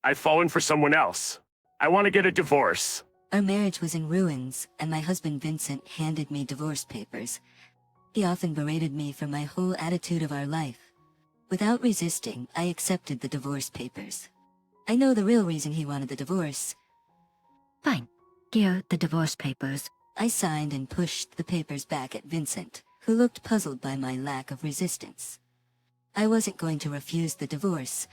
I've fallen for someone else. I want to get a divorce. Our marriage was in ruins, and my husband Vincent handed me divorce papers. He often berated me for my whole attitude of our life. Without resisting, I accepted the divorce papers. I know the real reason he wanted the divorce. Fine. Here, the divorce papers. I signed and pushed the papers back at Vincent, who looked puzzled by my lack of resistance. I wasn't going to refuse the divorce.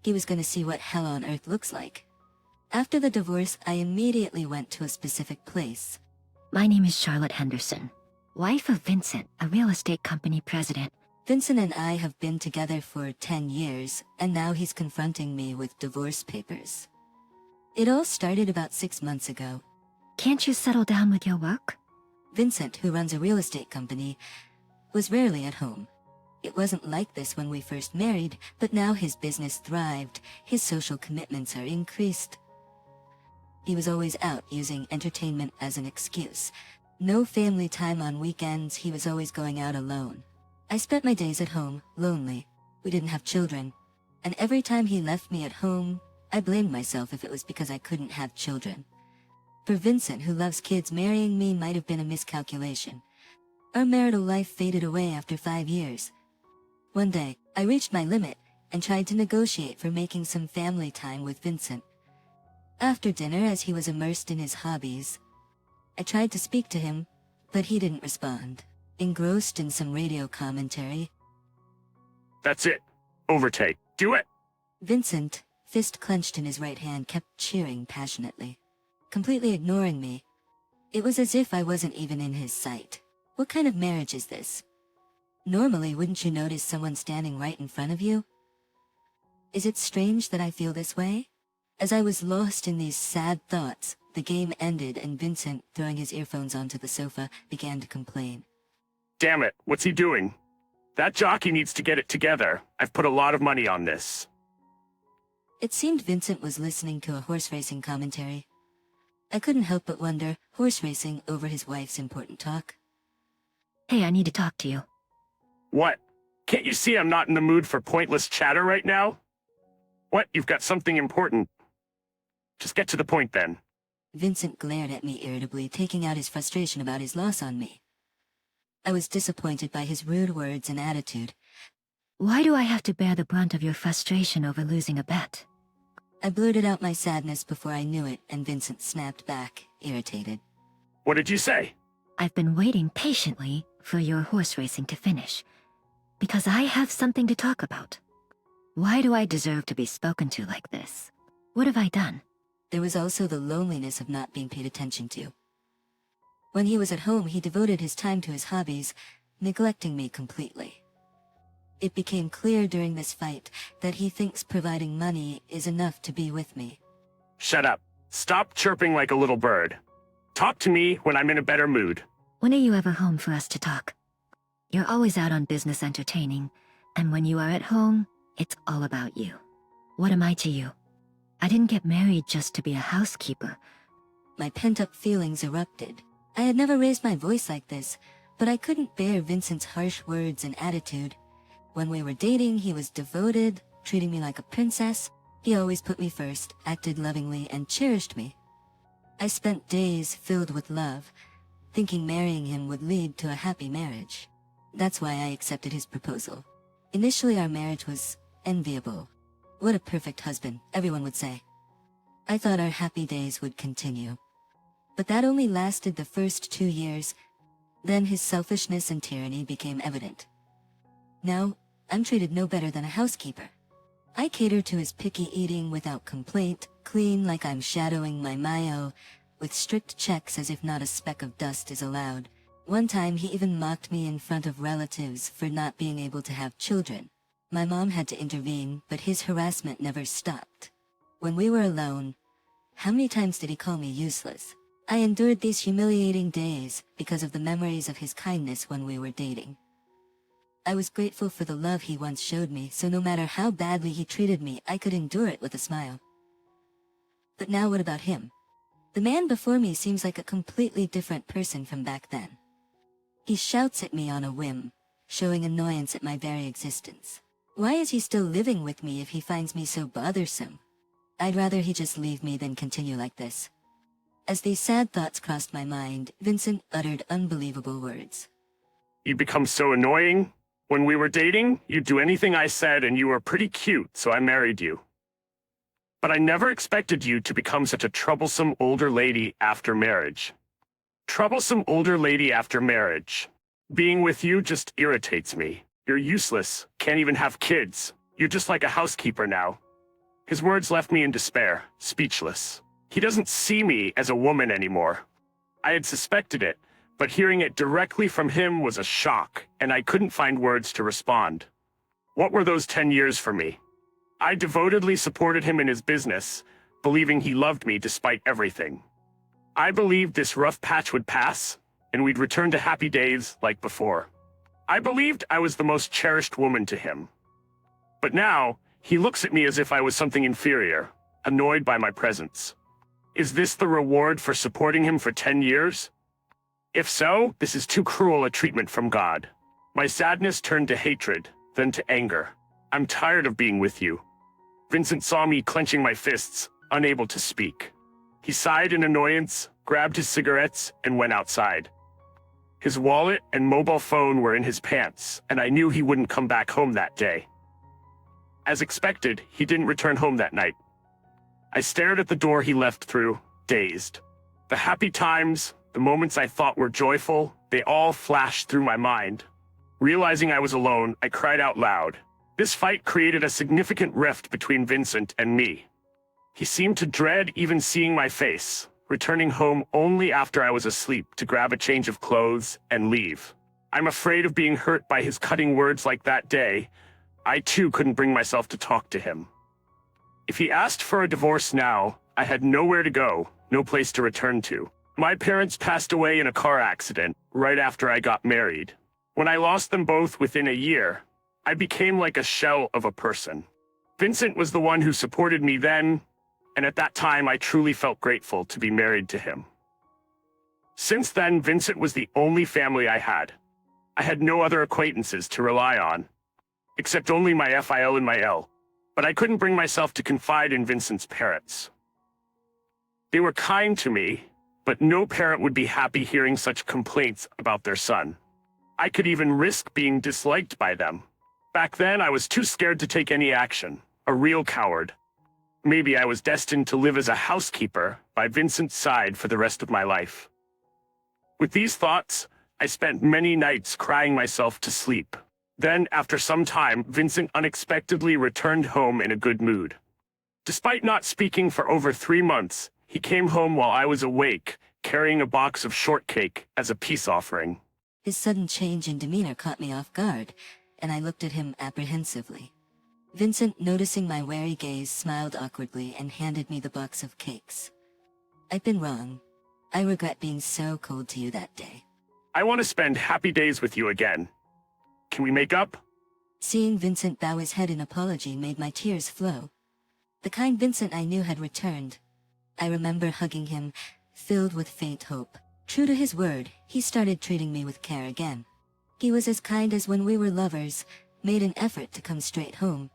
He was going to see what hell on earth looks like. After the divorce, I immediately went to a specific place. My name is Charlotte Henderson, wife of Vincent, a real estate company president. Vincent and I have been together for 10 years, and now he's confronting me with divorce papers. It all started about 6 months ago. Can't you settle down with your work? Vincent, who runs a real estate company, was rarely at home. It wasn't like this when we first married, but now his business thrived, his social commitments are increased. He was always out using entertainment as an excuse. No family time on weekends, he was always going out alone. I spent my days at home, lonely. We didn't have children. And every time he left me at home, I blamed myself if it was because I couldn't have children. For Vincent, who loves kids, marrying me might have been a miscalculation. Our marital life faded away after 5 years. One day, I reached my limit and tried to negotiate for making some family time with Vincent. After dinner, as he was immersed in his hobbies, I tried to speak to him, but he didn't respond. Engrossed in some radio commentary. That's it. Overtake. Do it. Vincent, fist clenched in his right hand, kept cheering passionately, completely ignoring me. It was as if I wasn't even in his sight. What kind of marriage is this? Normally, wouldn't you notice someone standing right in front of you? Is it strange that I feel this way? As I was lost in these sad thoughts, the game ended and Vincent, throwing his earphones onto the sofa, began to complain. Damn it, what's he doing? That jockey needs to get it together. I've put a lot of money on this. It seemed Vincent was listening to a horse racing commentary. I couldn't help but wonder, horse racing over his wife's important talk. Hey, I need to talk to you. What? Can't you see I'm not in the mood for pointless chatter right now? What? You've got something important. Just get to the point then. Vincent glared at me irritably, taking out his frustration about his loss on me. I was disappointed by his rude words and attitude. Why do I have to bear the brunt of your frustration over losing a bet? I blurted out my sadness before I knew it, and Vincent snapped back, irritated. What did you say? I've been waiting patiently for your horse racing to finish, because I have something to talk about. Why do I deserve to be spoken to like this? What have I done? There was also the loneliness of not being paid attention to. When he was at home, he devoted his time to his hobbies, neglecting me completely. It became clear during this fight that he thinks providing money is enough to be with me. Shut up. Stop chirping like a little bird. Talk to me when I'm in a better mood. When are you ever home for us to talk? You're always out on business entertaining, and when you are at home, it's all about you. What am I to you? I didn't get married just to be a housekeeper. My pent-up feelings erupted. I had never raised my voice like this, but I couldn't bear Vincent's harsh words and attitude. When we were dating, he was devoted, treating me like a princess. He always put me first, acted lovingly, and cherished me. I spent days filled with love, thinking marrying him would lead to a happy marriage. That's why I accepted his proposal. Initially, our marriage was enviable. What a perfect husband, everyone would say. I thought our happy days would continue. But that only lasted the first 2 years. Then his selfishness and tyranny became evident. Now, I'm treated no better than a housekeeper. I cater to his picky eating without complaint, clean like I'm shadowing my Mayo, with strict checks as if not a speck of dust is allowed. One time he even mocked me in front of relatives for not being able to have children. My mom had to intervene, but his harassment never stopped. When we were alone, how many times did he call me useless? I endured these humiliating days because of the memories of his kindness when we were dating. I was grateful for the love he once showed me, so no matter how badly he treated me, I could endure it with a smile. But now what about him? The man before me seems like a completely different person from back then. He shouts at me on a whim, showing annoyance at my very existence. Why is he still living with me if he finds me so bothersome? I'd rather he just leave me than continue like this. As these sad thoughts crossed my mind, Vincent uttered unbelievable words. You become so annoying. When we were dating, you'd do anything I said and you were pretty cute, so I married you. But I never expected you to become such a troublesome older lady after marriage. Troublesome older lady after marriage. Being with you just irritates me. You're useless, can't even have kids. You're just like a housekeeper now. His words left me in despair, speechless. He doesn't see me as a woman anymore. I had suspected it, but hearing it directly from him was a shock, and I couldn't find words to respond. What were those 10 years for me? I devotedly supported him in his business, believing he loved me despite everything. I believed this rough patch would pass, and we'd return to happy days like before. I believed I was the most cherished woman to him. But now, he looks at me as if I was something inferior, annoyed by my presence. Is this the reward for supporting him for 10 years? If so, this is too cruel a treatment from God. My sadness turned to hatred, then to anger. I'm tired of being with you. Vincent saw me clenching my fists, unable to speak. He sighed in annoyance, grabbed his cigarettes, and went outside. His wallet and mobile phone were in his pants, and I knew he wouldn't come back home that day. As expected, he didn't return home that night. I stared at the door he left through, dazed. The happy times, the moments I thought were joyful, they all flashed through my mind. Realizing I was alone, I cried out loud. This fight created a significant rift between Vincent and me. He seemed to dread even seeing my face, returning home only after I was asleep to grab a change of clothes and leave. I'm afraid of being hurt by his cutting words like that day. I too couldn't bring myself to talk to him. If he asked for a divorce now, I had nowhere to go, no place to return to. My parents passed away in a car accident right after I got married. When I lost them both within a year, I became like a shell of a person. Vincent was the one who supported me then, and at that time I truly felt grateful to be married to him. Since then, Vincent was the only family I had. I had no other acquaintances to rely on, except only my FIL and my L. But I couldn't bring myself to confide in Vincent's parents. They were kind to me, but no parent would be happy hearing such complaints about their son. I could even risk being disliked by them. Back then, I was too scared to take any action, a real coward. Maybe I was destined to live as a housekeeper by Vincent's side for the rest of my life. With these thoughts, I spent many nights crying myself to sleep. Then, after some time, Vincent unexpectedly returned home in a good mood. Despite not speaking for over 3 months, he came home while I was awake, carrying a box of shortcake as a peace offering. His sudden change in demeanor caught me off guard, and I looked at him apprehensively. Vincent, noticing my wary gaze, smiled awkwardly and handed me the box of cakes. I've been wrong. I regret being so cold to you that day. I want to spend happy days with you again. Can we make up? Seeing Vincent bow his head in apology made my tears flow. The kind Vincent I knew had returned. I remember hugging him, filled with faint hope. True to his word, he started treating me with care again. He was as kind as when we were lovers, made an effort to come straight home,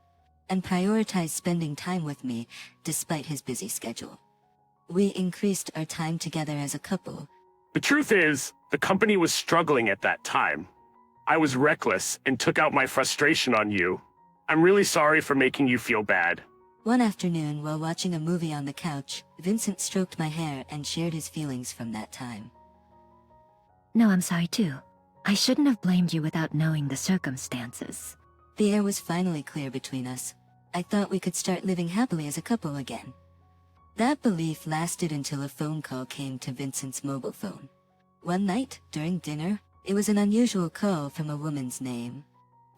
and prioritized spending time with me despite his busy schedule. We increased our time together as a couple. The truth is, the company was struggling at that time. I was reckless and took out my frustration on you. I'm really sorry for making you feel bad. One afternoon, while watching a movie on the couch, Vincent stroked my hair and shared his feelings from that time. No, I'm sorry too. I shouldn't have blamed you without knowing the circumstances. The air was finally clear between us. I thought we could start living happily as a couple again. That belief lasted until a phone call came to Vincent's mobile phone. One night, during dinner, it was an unusual call from a woman's name.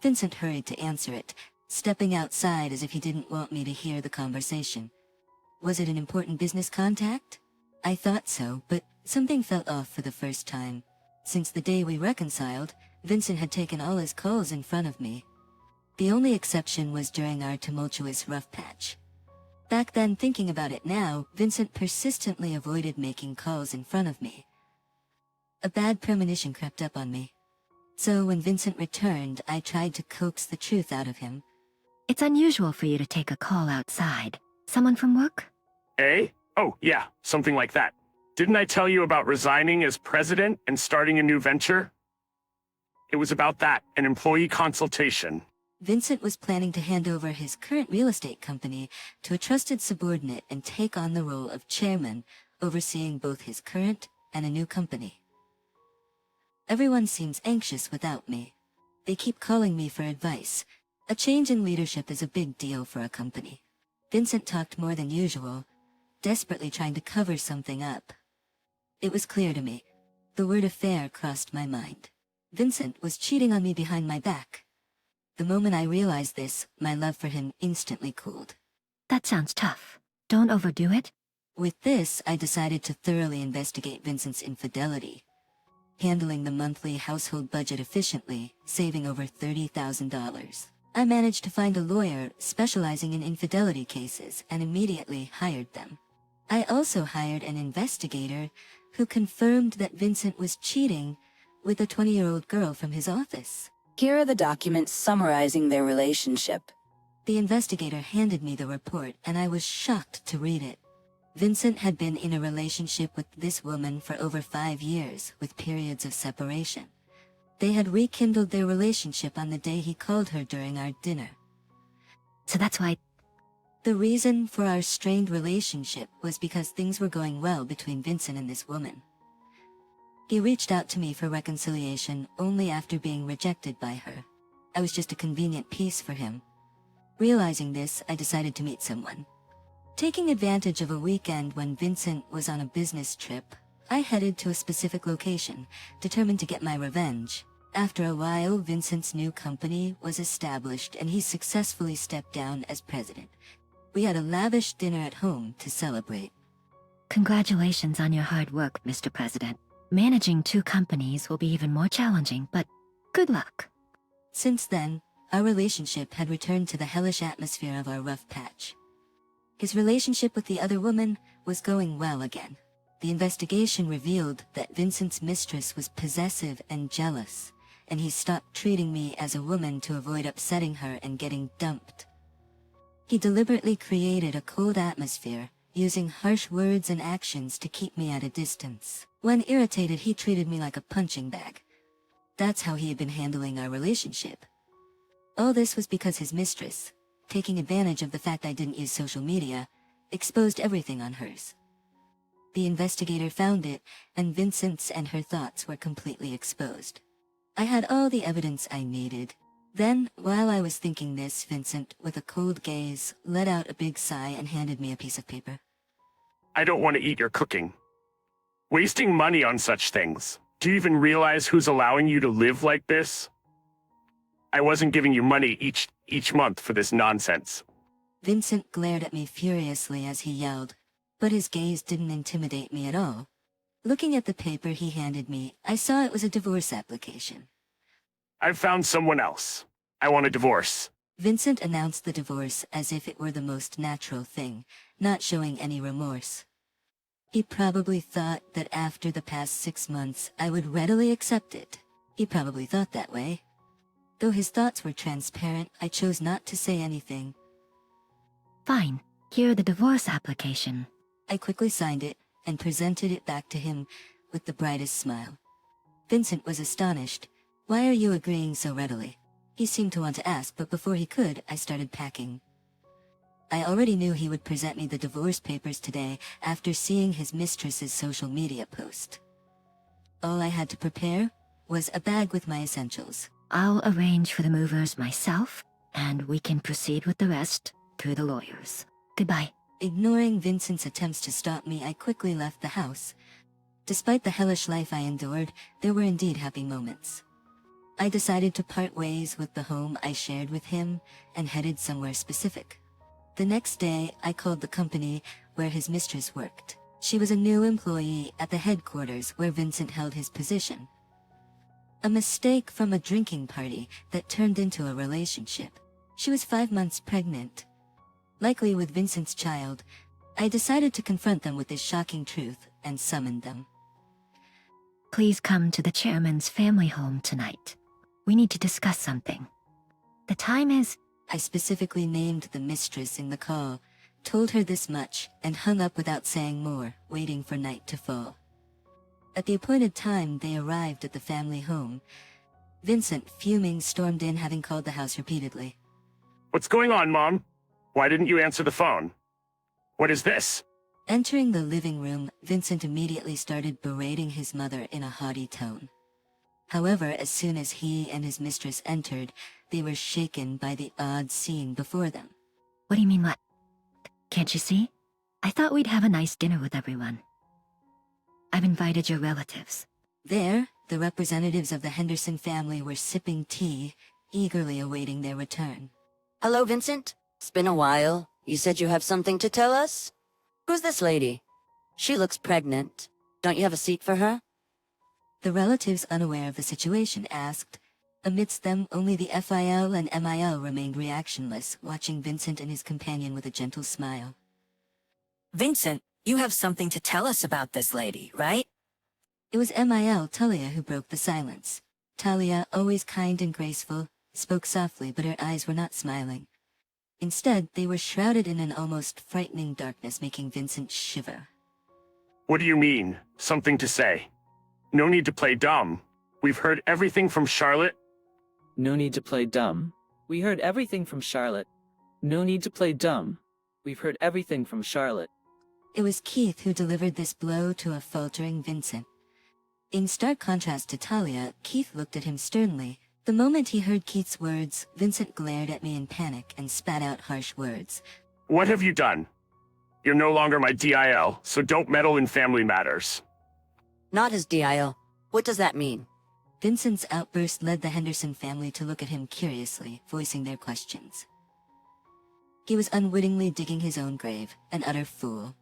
Vincent hurried to answer it, stepping outside as if he didn't want me to hear the conversation. Was it an important business contact? I thought so, but something felt off for the first time. Since the day we reconciled, Vincent had taken all his calls in front of me. The only exception was during our tumultuous rough patch. Back then, thinking about it now, Vincent persistently avoided making calls in front of me. A bad premonition crept up on me. So when Vincent returned, I tried to coax the truth out of him. It's unusual for you to take a call outside. Someone from work? Eh? Oh, yeah, something like that. Didn't I tell you about resigning as president and starting a new venture? It was about that, an employee consultation. Vincent was planning to hand over his current real estate company to a trusted subordinate and take on the role of chairman, overseeing both his current and a new company. Everyone seems anxious without me. They keep calling me for advice. A change in leadership is a big deal for a company. Vincent talked more than usual, desperately trying to cover something up. It was clear to me. The word affair crossed my mind. Vincent was cheating on me behind my back. The moment I realized this, my love for him instantly cooled. That sounds tough. Don't overdo it. With this, I decided to thoroughly investigate Vincent's infidelity, handling the monthly household budget efficiently, saving over $30,000. I managed to find a lawyer specializing in infidelity cases and immediately hired them. I also hired an investigator who confirmed that Vincent was cheating with a 20-year-old girl from his office. Here are the documents summarizing their relationship. The investigator handed me the report, and I was shocked to read it. Vincent had been in a relationship with this woman for over 5 years, with periods of separation. They had rekindled their relationship on the day he called her during our dinner. So that's why... The reason for our strained relationship was because things were going well between Vincent and this woman. He reached out to me for reconciliation only after being rejected by her. I was just a convenient piece for him. Realizing this, I decided to meet someone. Taking advantage of a weekend when Vincent was on a business trip, I headed to a specific location, determined to get my revenge. After a while, Vincent's new company was established and he successfully stepped down as president. We had a lavish dinner at home to celebrate. Congratulations on your hard work, Mr. President. Managing 2 companies will be even more challenging, but good luck. Since then, our relationship had returned to the hellish atmosphere of our rough patch. His relationship with the other woman was going well again. The investigation revealed that Vincent's mistress was possessive and jealous, and he stopped treating me as a woman to avoid upsetting her and getting dumped. He deliberately created a cold atmosphere, using harsh words and actions to keep me at a distance. When irritated, he treated me like a punching bag. That's how he had been handling our relationship. All this was because his mistress, taking advantage of the fact I didn't use social media, exposed everything on hers. The investigator found it, and Vincent's and her thoughts were completely exposed. I had all the evidence I needed. Then, while I was thinking this, Vincent, with a cold gaze, let out a big sigh and handed me a piece of paper. I don't want to eat your cooking. Wasting money on such things. Do you even realize who's allowing you to live like this? I wasn't giving you money each month for this nonsense. Vincent glared at me furiously as he yelled, but his gaze didn't intimidate me at all. Looking at the paper he handed me, I saw it was a divorce application. I've found someone else. I want a divorce. Vincent announced the divorce as if it were the most natural thing, not showing any remorse. He probably thought that after the past 6 months, I would readily accept it. He probably thought that way. Though his thoughts were transparent, I chose not to say anything. Fine. Here the divorce application. I quickly signed it and presented it back to him with the brightest smile. Vincent was astonished. Why are you agreeing so readily? He seemed to want to ask, but before he could, I started packing. I already knew he would present me the divorce papers today after seeing his mistress's social media post. All I had to prepare was a bag with my essentials. I'll arrange for the movers myself, and we can proceed with the rest through the lawyers. Goodbye. Ignoring Vincent's attempts to stop me, I quickly left the house. Despite the hellish life I endured, there were indeed happy moments. I decided to part ways with the home I shared with him and headed somewhere specific. The next day, I called the company where his mistress worked. She was a new employee at the headquarters where Vincent held his position. A mistake from a drinking party that turned into a relationship. She was 5 months pregnant. Likely with Vincent's child, I decided to confront them with this shocking truth and summoned them. Please come to the chairman's family home tonight. We need to discuss something. The time is... I specifically named the mistress in the call, told her this much, and hung up without saying more, waiting for night to fall. At the appointed time, they arrived at the family home. Vincent, fuming, stormed in, having called the house repeatedly. What's going on, Mom? Why didn't you answer the phone? What is this? Entering the living room, Vincent immediately started berating his mother in a haughty tone. However, as soon as he and his mistress entered, they were shaken by the odd scene before them. What do you mean, what? Can't you see? I thought we'd have a nice dinner with everyone. I've invited your relatives. There, the representatives of the Henderson family were sipping tea, eagerly awaiting their return. Hello, Vincent. It's been a while. You said you have something to tell us? Who's this lady? She looks pregnant. Don't you have a seat for her? The relatives, unaware of the situation, asked. Amidst them, only the FIL and MIL remained reactionless, watching Vincent and his companion with a gentle smile. Vincent, you have something to tell us about this lady, right? It was MIL, Talia, who broke the silence. Talia, always kind and graceful, spoke softly, but her eyes were not smiling. Instead, they were shrouded in an almost frightening darkness, making Vincent shiver. What do you mean? Something to say? No need to play dumb. We've heard everything from Charlotte. No need to play dumb. We heard everything from Charlotte. No need to play dumb. We've heard everything from Charlotte. It was Keith who delivered this blow to a faltering Vincent. In stark contrast to Talia, Keith looked at him sternly. The moment he heard Keith's words, Vincent glared at me in panic and spat out harsh words. What have you done? You're no longer my DIL, so don't meddle in family matters. Not his DIL. What does that mean? Vincent's outburst led the Henderson family to look at him curiously, voicing their questions. He was unwittingly digging his own grave, an utter fool.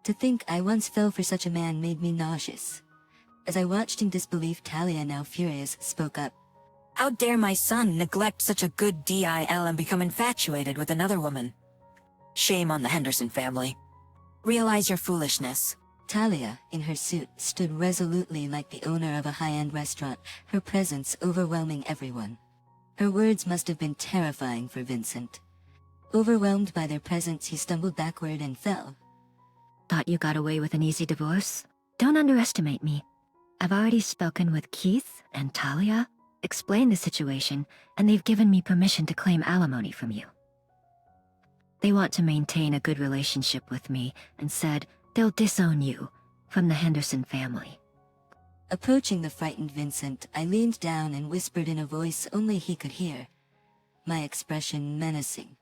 To think I once fell for such a man made me nauseous. As I watched in disbelief, Talia, now furious, spoke up. How dare my son neglect such a good DIL and become infatuated with another woman? Shame on the Henderson family. Realize your foolishness. Talia, in her suit, stood resolutely like the owner of a high-end restaurant, her presence overwhelming everyone. Her words must have been terrifying for Vincent. Overwhelmed by their presence, he stumbled backward and fell. Thought you got away with an easy divorce? Don't underestimate me. I've already spoken with Keith and Talia, explained the situation, and they've given me permission to claim alimony from you. They want to maintain a good relationship with me and said they'll disown you from the Henderson family. Approaching the frightened Vincent, I leaned down and whispered in a voice only he could hear, my expression menacing.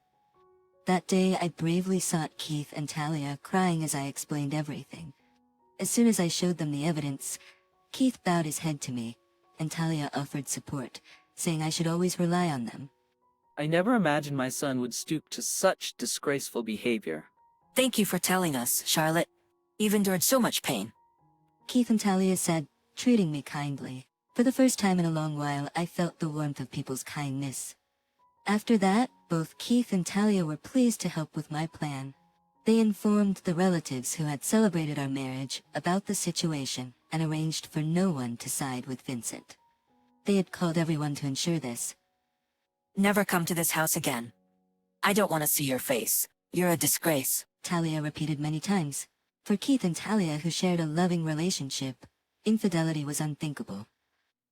That day, I bravely sought Keith and Talia, crying as I explained everything. As soon as I showed them the evidence, Keith bowed his head to me, and Talia offered support, saying I should always rely on them. I never imagined my son would stoop to such disgraceful behavior. Thank you for telling us, Charlotte. You've endured so much pain. Keith and Talia said, treating me kindly. For the first time in a long while, I felt the warmth of people's kindness. After that, both Keith and Talia were pleased to help with my plan. They informed the relatives who had celebrated our marriage about the situation and arranged for no one to side with Vincent. They had called everyone to ensure this. Never come to this house again. I don't want to see your face. You're a disgrace. Talia repeated many times. For Keith and Talia, who shared a loving relationship, infidelity was unthinkable.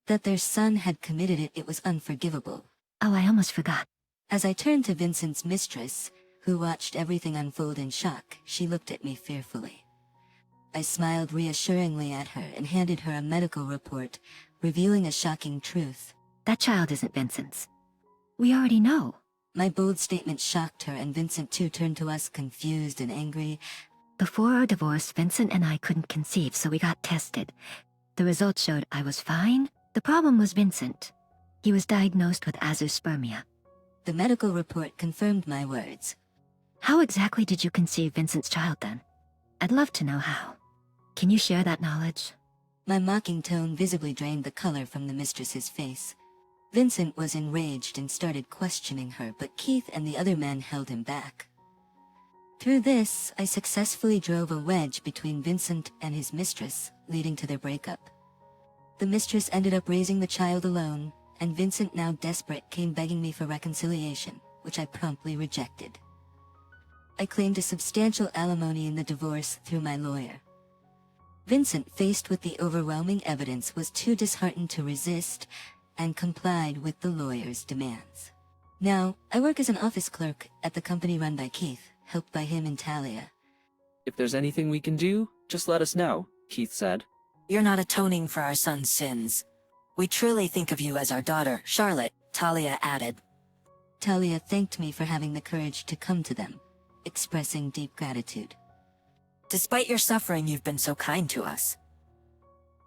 That their son had committed it was unforgivable. Oh, I almost forgot. As I turned to Vincent's mistress, who watched everything unfold in shock, she looked at me fearfully. I smiled reassuringly at her and handed her a medical report, revealing a shocking truth. That child isn't Vincent's. We already know. My bold statement shocked her, and Vincent too turned to us confused and angry. Before our divorce, Vincent and I couldn't conceive, so we got tested. The results showed I was fine. The problem was Vincent. He was diagnosed with azoospermia. The medical report confirmed my words. How exactly did you conceive Vincent's child then? I'd love to know how. Can you share that knowledge? My mocking tone visibly drained the color from the mistress's face. Vincent was enraged and started questioning her, but Keith and the other men held him back. Through this, I successfully drove a wedge between Vincent and his mistress, leading to their breakup. The mistress ended up raising the child alone, and Vincent, now desperate, came begging me for reconciliation, which I promptly rejected. I claimed a substantial alimony in the divorce through my lawyer. Vincent, faced with the overwhelming evidence, was too disheartened to resist and complied with the lawyer's demands. Now, I work as an office clerk at the company run by Keith, helped by him and Talia. If there's anything we can do, just let us know, Keith said. You're not atoning for our son's sins. We truly think of you as our daughter, Charlotte, Talia added. Talia thanked me for having the courage to come to them, expressing deep gratitude. Despite your suffering, you've been so kind to us.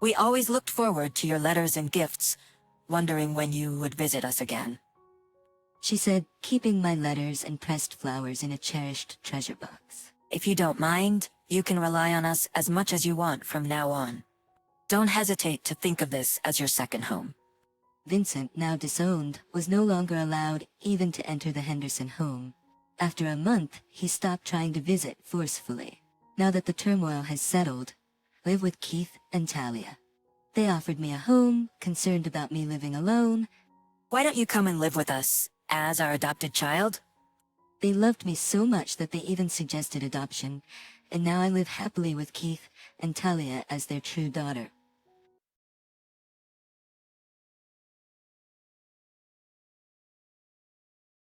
We always looked forward to your letters and gifts, wondering when you would visit us again. She said, keeping my letters and pressed flowers in a cherished treasure box. If you don't mind, you can rely on us as much as you want from now on. Don't hesitate to think of this as your second home. Vincent, now disowned, was no longer allowed even to enter the Henderson home. After a month, he stopped trying to visit forcefully. Now that the turmoil has settled, I live with Keith and Talia. They offered me a home, concerned about me living alone. Why don't you come and live with us, as our adopted child? They loved me so much that they even suggested adoption, and now I live happily with Keith and Talia as their true daughter.